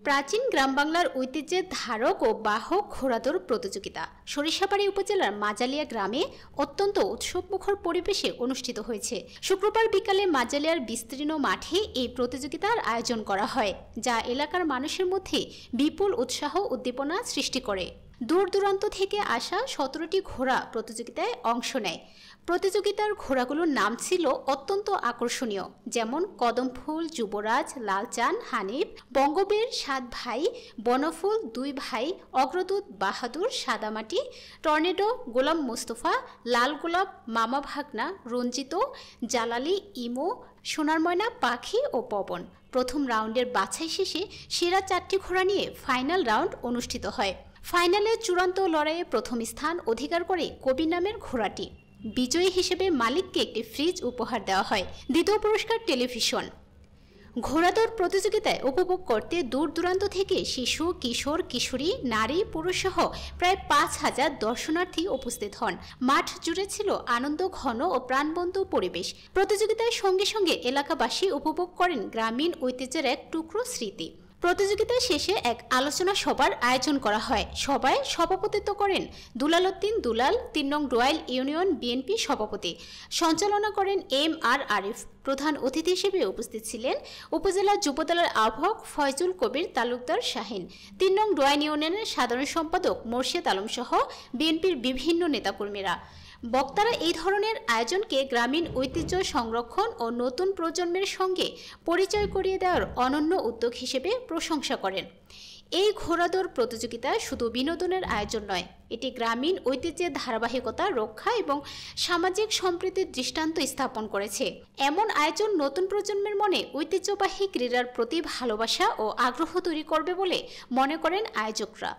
প্রাচীন গ্রাম বাংলার ঐতিহ্যের ধারক ও বাহক ঘোড়াদৌড় প্রতিযোগিতা সরিষাবাড়ী উপজেলার মাজালিয়া গ্রামে অত্যন্ত উৎসবমুখর পরিবেশে অনুষ্ঠিত হয়েছে। শুক্রবার বিকালে মাজালিয়ার বিস্তীর্ণ মাঠে এই প্রতিযোগিতার আয়োজন করা হয়, যা এলাকার মানুষের মধ্যে বিপুল উৎসাহ উদ্দীপনা সৃষ্টি করে। দূর দূরান্ত থেকে আসা 17টি ঘোড়া প্রতিযোগিতায় অংশ নেয়। প্রতিযোগিতার ঘোড়াগুলোর নাম ছিল অত্যন্ত আকর্ষণীয়, যেমন কদমফুল, যুবরাজ, লালচান, হানিফ, বঙ্গবীর, 7 ভাই, বনফুল, 2 ভাই, অগ্রদূত, বাহাদুর, সাদামাটি, টর্নেডো, গোলাম মোস্তফা, লাল গোলাপ, মামা ভাগনা, রঞ্জিত, জালালি, ইমো, সোনার ময়না, পাখি ও পবন। প্রথম রাউন্ডের বাছাই শেষে সেরা 4টি ঘোড়া নিয়ে ফাইনাল রাউন্ড অনুষ্ঠিত হয়। ফাইনালে চূড়ান্ত লড়াইয়ে প্রথম স্থান অধিকার করে কবি নামের ঘোড়াটি। বিজয়ী হিসেবে মালিককে একটি ফ্রিজ উপহার দেওয়া হয়। দ্বিতীয় পুরস্কার টেলিভিশন। ঘোড়াদৌড় প্রতিযোগিতায় উপভোগ করতে দূর দূরান্ত থেকে শিশু, কিশোর, কিশোরী, নারী, পুরুষসহ প্রায় 5000 দর্শনার্থী উপস্থিত হন। মাঠ জুড়ে ছিল আনন্দ ঘন ও প্রাণবন্ত পরিবেশ। প্রতিযোগিতার সঙ্গে সঙ্গে এলাকাবাসী উপভোগ করেন গ্রামীণ ঐতিহ্যের এক টুকরো স্মৃতি। প্রতিযোগিতা শেষে এক আলোচনা সভার আয়োজন করা হয়। সভায় সভাপতিত্ব করেন দুলাল উদ্দিন দুলাল, 3 নং রয়্যাল ইউনিয়ন বিএনপি সভাপতি। সঞ্চালনা করেন MR আরিফ। প্রধান অতিথি হিসেবে উপস্থিত ছিলেন উপজেলা যুবদলের আহ্বায়ক ফয়জুল কবির তালুকদার শাহিন, 3 নং রয়্যাল ইউনিয়নের সাধারণ সম্পাদক মোর্শেদ আলম সহ বিএনপির বিভিন্ন নেতাকর্মীরা। বক্তারা এই ধরনের আয়োজনকে গ্রামীণ ঐতিহ্য সংরক্ষণ ও নতুন প্রজন্মের সঙ্গে পরিচয় করিয়ে দেওয়ার অনন্য উদ্যোগ হিসেবে প্রশংসা করেন। এই ঘোড়াদৌড় প্রতিযোগিতা শুধু বিনোদনের আয়োজন নয়, এটি গ্রামীণ ঐতিহ্যের ধারাবাহিকতা রক্ষা এবং সামাজিক সম্প্রীতির দৃষ্টান্ত স্থাপন করেছে। এমন আয়োজন নতুন প্রজন্মের মনে ঐতিহ্যবাহী ক্রীড়ার প্রতি ভালোবাসা ও আগ্রহ তৈরি করবে বলে মনে করেন আয়োজকরা।